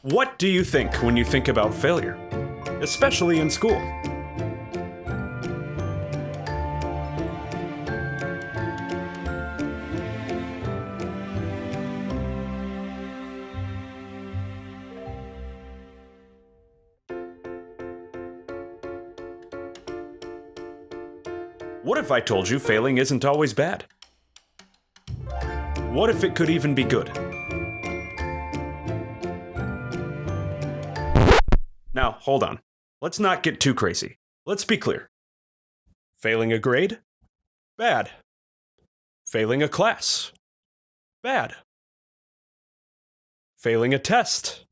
What do you think when you think about failure, especially in school? What if I told you failing isn't always bad? What if it could even be good? Now, hold on. Let's not get too crazy. Let's be clear. Failing a grade? Bad. Failing a class? Bad. Failing a test?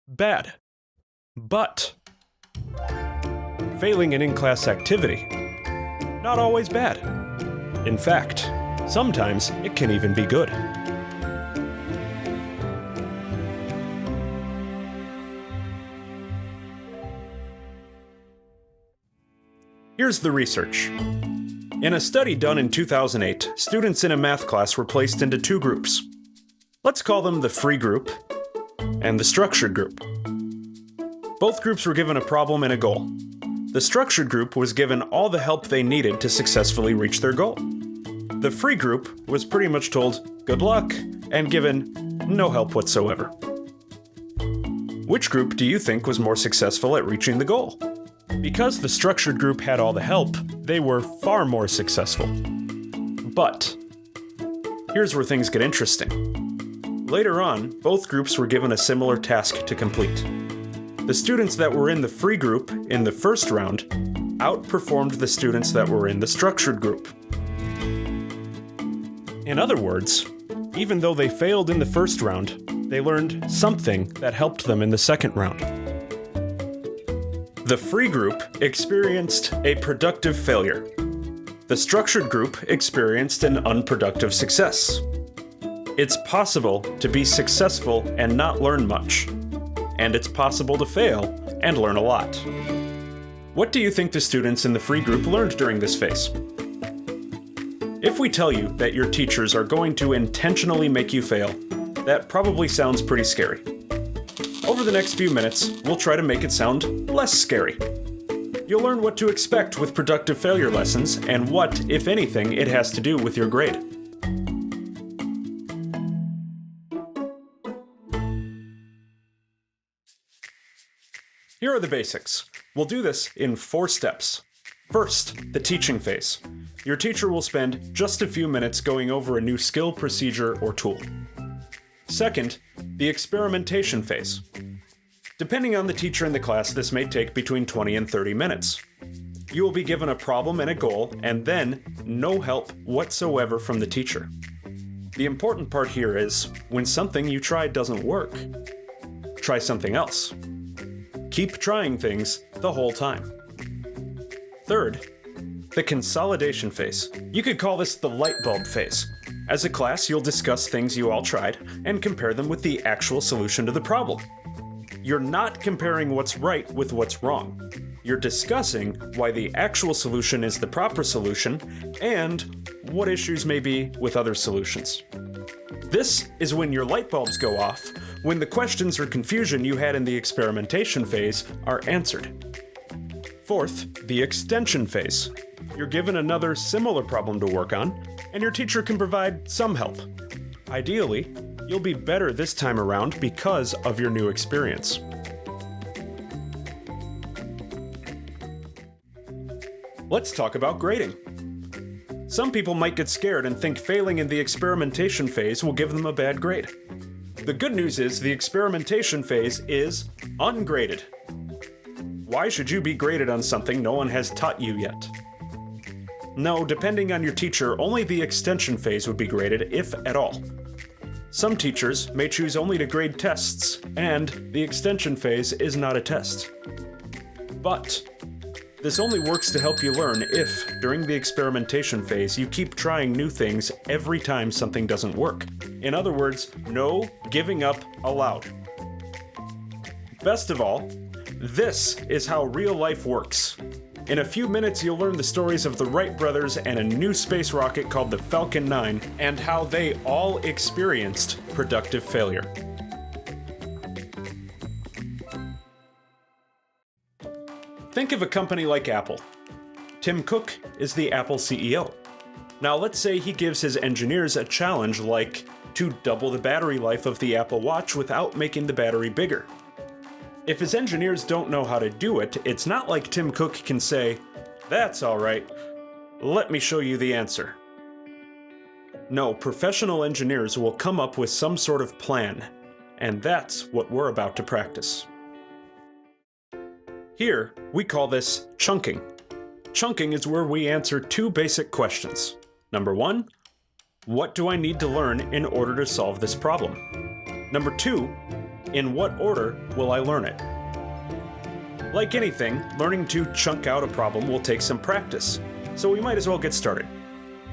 Bad. But failing an in-class activity? Not always bad. In fact, sometimes it can even be good. Here's the research. In a study done in 2008, students in a math class were placed into two groups. Let's call them the free group and the structured group. Both groups were given a problem and a goal. The structured group was given all the help they needed to successfully reach their goal. The free group was pretty much told good luck and given no help whatsoever. Which group do you think was more successful at reaching the goal? Because the structured group had all the help, they were far more successful. But here's where things get interesting. Later on, both groups were given a similar task to complete. The students that were in the free group in the first round outperformed the students that were in the structured group. In other words, even though they failed in the first round, they learned something that helped them in the second round. The free group experienced a productive failure. The structured group experienced an unproductive success. It's possible to be successful and not learn much. And it's possible to fail and learn a lot. What do you think the students in the free group learned during this phase? If we tell you that your teachers are going to intentionally make you fail, that probably sounds pretty scary. Over the next few minutes, we'll try to make it sound less scary. You'll learn what to expect with productive failure lessons and what, if anything, it has to do with your grade. Here are the basics. We'll do this in 4 steps. First, the teaching phase. Your teacher will spend just a few minutes going over a new skill, procedure, or tool. Second, the experimentation phase. Depending on the teacher in the class, this may take between 20 and 30 minutes. You will be given a problem and a goal, and then no help whatsoever from the teacher. The important part here is, when something you tried doesn't work, try something else. Keep trying things the whole time. Third, the consolidation phase. You could call this the light bulb phase. As a class, you'll discuss things you all tried and compare them with the actual solution to the problem. You're not comparing what's right with what's wrong. You're discussing why the actual solution is the proper solution and what issues may be with other solutions. This is when your light bulbs go off, when the questions or confusion you had in the experimentation phase are answered. Fourth, the extension phase. You're given another similar problem to work on, and your teacher can provide some help. Ideally, you'll be better this time around because of your new experience. Let's talk about grading. Some people might get scared and think failing in the experimentation phase will give them a bad grade. The good news is the experimentation phase is ungraded. Why should you be graded on something no one has taught you yet? No, depending on your teacher, only the extension phase would be graded, if at all. Some teachers may choose only to grade tests, and the extension phase is not a test. But this only works to help you learn if, during the experimentation phase, you keep trying new things every time something doesn't work. In other words, no giving up allowed. Best of all, this is how real life works. In a few minutes, you'll learn the stories of the Wright Brothers and a new space rocket called the Falcon 9, and how they all experienced productive failure. Think of a company like Apple. Tim Cook is the Apple CEO. Now let's say he gives his engineers a challenge like to double the battery life of the Apple Watch without making the battery bigger. If his engineers don't know how to do it, it's not like Tim Cook can say, "That's alright, let me show you the answer." No, professional engineers will come up with some sort of plan, and that's what we're about to practice. Here, we call this chunking. Chunking is where we answer two basic questions. Number one, what do I need to learn in order to solve this problem? Number two, in what order will I learn it? Like anything, learning to chunk out a problem will take some practice, so we might as well get started.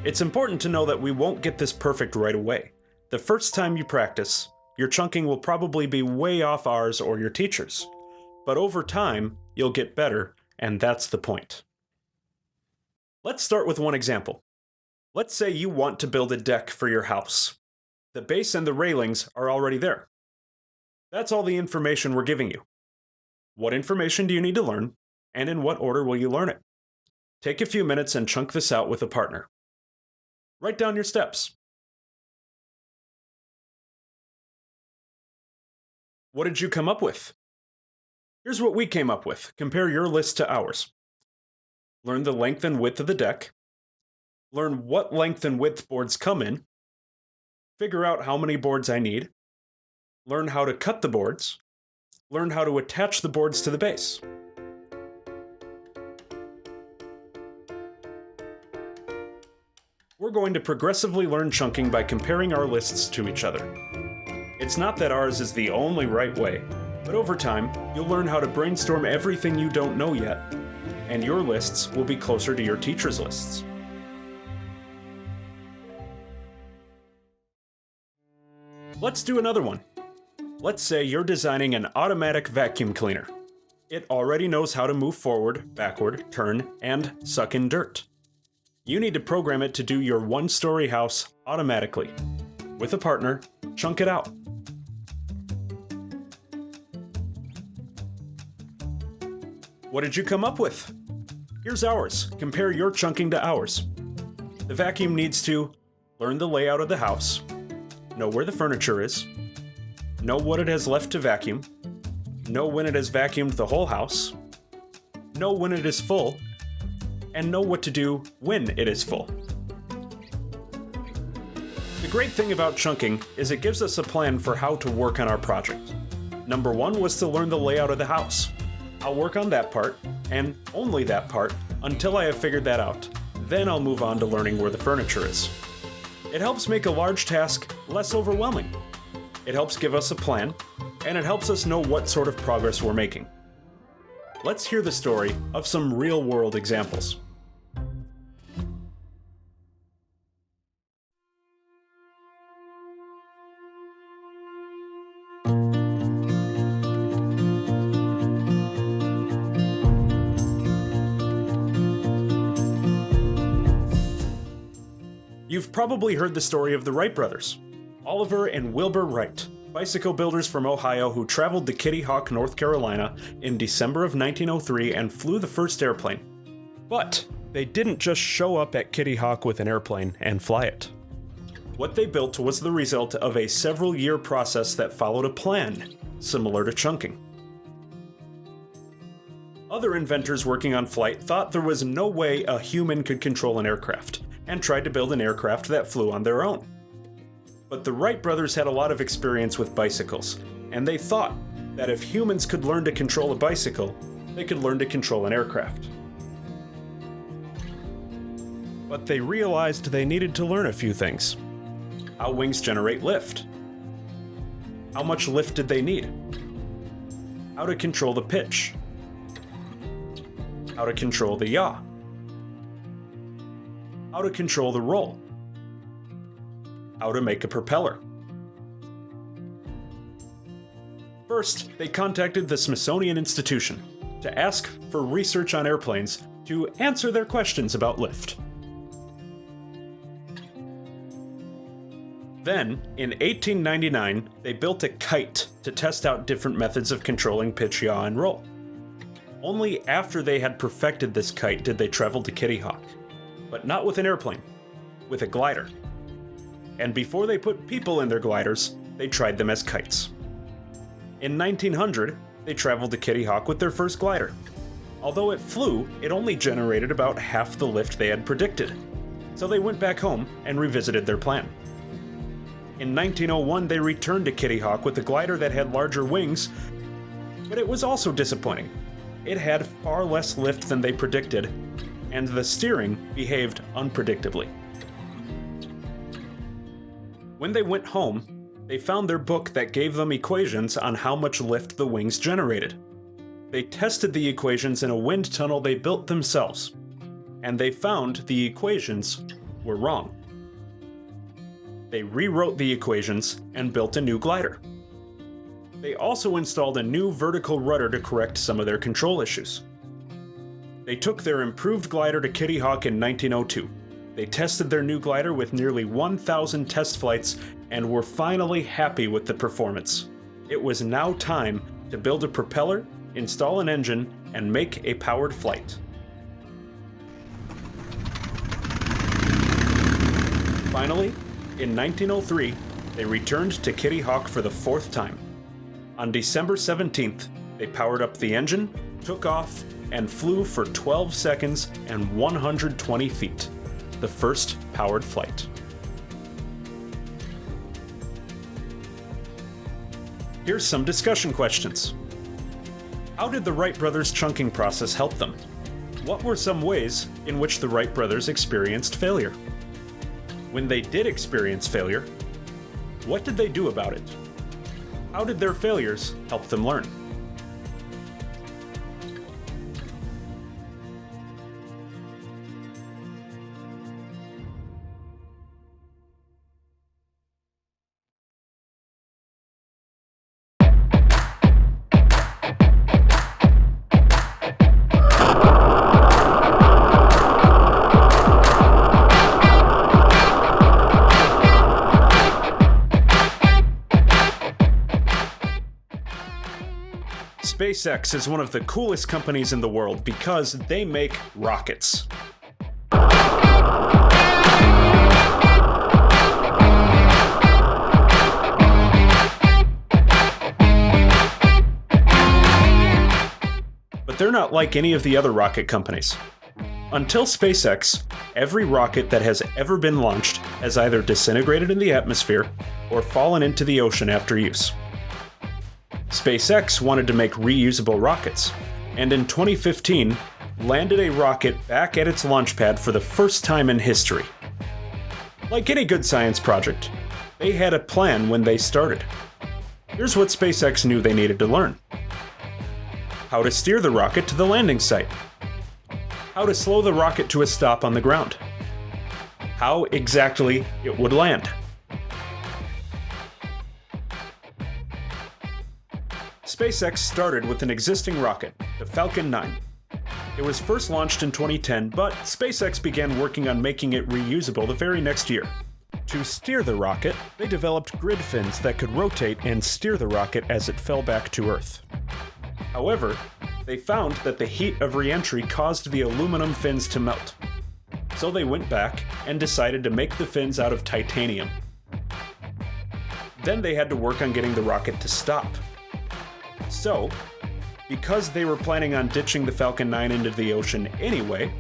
It's important to know that we won't get this perfect right away. The first time you practice, your chunking will probably be way off ours or your teacher's. But over time, you'll get better, and that's the point. Let's start with one example. Let's say you want to build a deck for your house. The base and the railings are already there. That's all the information we're giving you. What information do you need to learn, and in what order will you learn it? Take a few minutes and chunk this out with a partner. Write down your steps. What did you come up with? Here's what we came up with. Compare your list to ours. Learn the length and width of the deck. Learn what length and width boards come in. Figure out how many boards I need. Learn how to cut the boards. Learn how to attach the boards to the base. We're going to progressively learn chunking by comparing our lists to each other. It's not that ours is the only right way, but over time, you'll learn how to brainstorm everything you don't know yet, and your lists will be closer to your teacher's lists. Let's do another one. Let's say you're designing an automatic vacuum cleaner. It already knows how to move forward, backward, turn, and suck in dirt. You need to program it to do your one-story house automatically. With a partner, chunk it out. What did you come up with? Here's ours. Compare your chunking to ours. The vacuum needs to learn the layout of the house, know where the furniture is, know what it has left to vacuum, know when it has vacuumed the whole house, know when it is full, and know what to do when it is full. The great thing about chunking is it gives us a plan for how to work on our project. Number one was to learn the layout of the house. I'll work on that part, and only that part, until I have figured that out. Then I'll move on to learning where the furniture is. It helps make a large task less overwhelming. It helps give us a plan, and it helps us know what sort of progress we're making. Let's hear the story of some real-world examples. You've probably heard the story of the Wright Brothers. Oliver and Wilbur Wright, bicycle builders from Ohio who traveled to Kitty Hawk, North Carolina in December of 1903 and flew the first airplane. But they didn't just show up at Kitty Hawk with an airplane and fly it. What they built was the result of a several-year process that followed a plan, similar to chunking. Other inventors working on flight thought there was no way a human could control an aircraft, and tried to build an aircraft that flew on their own. But the Wright brothers had a lot of experience with bicycles, and they thought that if humans could learn to control a bicycle, they could learn to control an aircraft. But they realized they needed to learn a few things. How wings generate lift. How much lift did they need? How to control the pitch. How to control the yaw. How to control the roll. How to make a propeller. First, they contacted the Smithsonian Institution to ask for research on airplanes to answer their questions about lift. Then, in 1899, they built a kite to test out different methods of controlling pitch, yaw, and roll. Only after they had perfected this kite did they travel to Kitty Hawk. But not with an airplane, with a glider. And before they put people in their gliders, they tried them as kites. In 1900, they traveled to Kitty Hawk with their first glider. Although it flew, it only generated about half the lift they had predicted. So they went back home and revisited their plan. In 1901, they returned to Kitty Hawk with a glider that had larger wings, but it was also disappointing. It had far less lift than they predicted, and the steering behaved unpredictably. When they went home, they found their book that gave them equations on how much lift the wings generated. They tested the equations in a wind tunnel they built themselves, and they found the equations were wrong. They rewrote the equations and built a new glider. They also installed a new vertical rudder to correct some of their control issues. They took their improved glider to Kitty Hawk in 1902. They tested their new glider with nearly 1,000 test flights and were finally happy with the performance. It was now time to build a propeller, install an engine, and make a powered flight. Finally, in 1903, they returned to Kitty Hawk for the fourth time. On December 17th, they powered up the engine, took off, and flew for 12 seconds and 120 feet. The first powered flight. Here's some discussion questions. How did the Wright Brothers' chunking process help them? What were some ways in which the Wright Brothers experienced failure? When they did experience failure, what did they do about it? How did their failures help them learn? SpaceX is one of the coolest companies in the world because they make rockets. But they're not like any of the other rocket companies. Until SpaceX, every rocket that has ever been launched has either disintegrated in the atmosphere or fallen into the ocean after use. SpaceX wanted to make reusable rockets, and in 2015 landed a rocket back at its launch pad for the first time in history. Like any good science project, they had a plan when they started. Here's what SpaceX knew they needed to learn. How to steer the rocket to the landing site. How to slow the rocket to a stop on the ground. How exactly it would land. SpaceX started with an existing rocket, the Falcon 9. It was first launched in 2010, but SpaceX began working on making it reusable the very next year. To steer the rocket, they developed grid fins that could rotate and steer the rocket as it fell back to Earth. However, they found that the heat of re-entry caused the aluminum fins to melt. So they went back and decided to make the fins out of titanium. Then they had to work on getting the rocket to stop. So, because they were planning on ditching the Falcon 9 into the ocean anyway,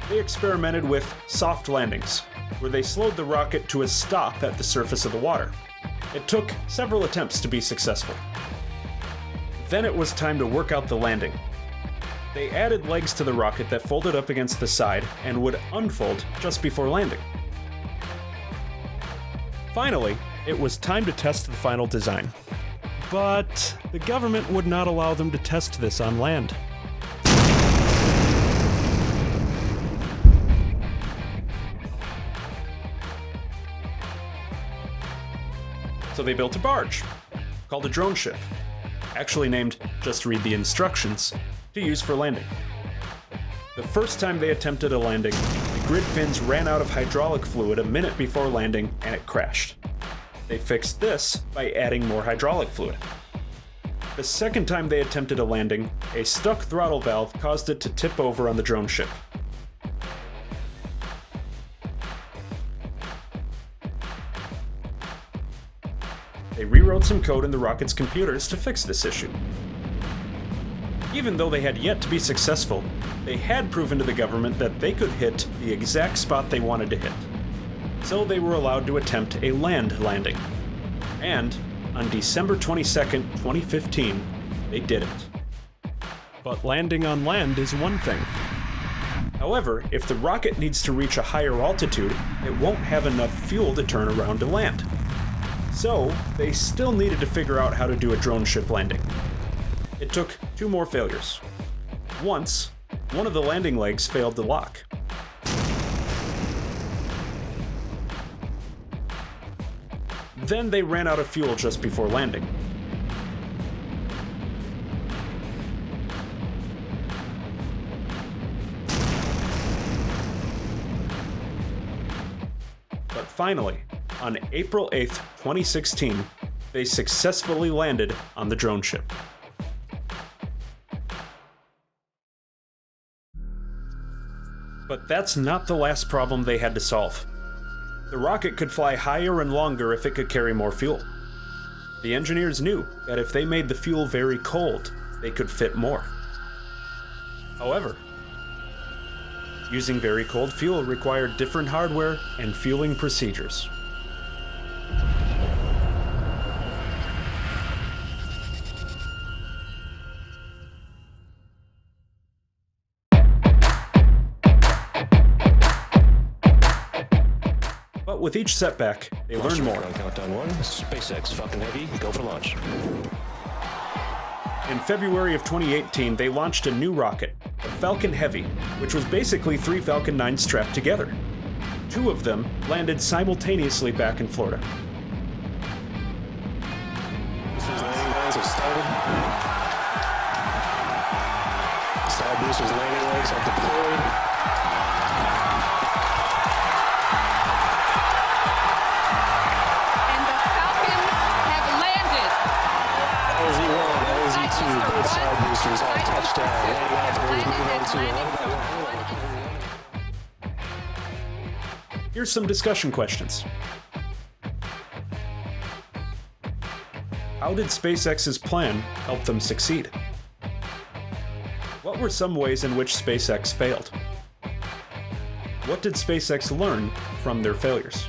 they experimented with soft landings, where they slowed the rocket to a stop at the surface of the water. It took several attempts to be successful. Then it was time to work out the landing. They added legs to the rocket that folded up against the side and would unfold just before landing. Finally, it was time to test the final design. But the government would not allow them to test this on land. So they built a barge, called a drone ship, actually named Just Read the Instructions, to use for landing. The first time they attempted a landing, the grid fins ran out of hydraulic fluid a minute before landing and it crashed. They fixed this by adding more hydraulic fluid. The second time they attempted a landing, a stuck throttle valve caused it to tip over on the drone ship. They rewrote some code in the rocket's computers to fix this issue. Even though they had yet to be successful, they had proven to the government that they could hit the exact spot they wanted to hit. So they were allowed to attempt a land landing. And on December 22nd, 2015, they did it. But landing on land is one thing. However, if the rocket needs to reach a higher altitude, it won't have enough fuel to turn around to land. So, they still needed to figure out how to do a drone ship landing. It took 2 more failures. Once, one of the landing legs failed to lock. Then they ran out of fuel just before landing. But finally, on April 8th, 2016, they successfully landed on the drone ship. But that's not the last problem they had to solve. The rocket could fly higher and longer if it could carry more fuel. The engineers knew that if they made the fuel very cold, they could fit more. However, using very cold fuel required different hardware and fueling procedures. But with each setback, they learn more. On countdown 1, SpaceX Falcon Heavy, go for launch. In February of 2018, they launched a new rocket, the Falcon Heavy, which was basically 3 Falcon 9s strapped together. 2 of them landed simultaneously back in Florida. Landing lines have started. Side boosters landing legs are deployed. Both side boosters all touchdown. Landing lines are moving on to one. Here's some discussion questions. How did SpaceX's plan help them succeed? What were some ways in which SpaceX failed? What did SpaceX learn from their failures?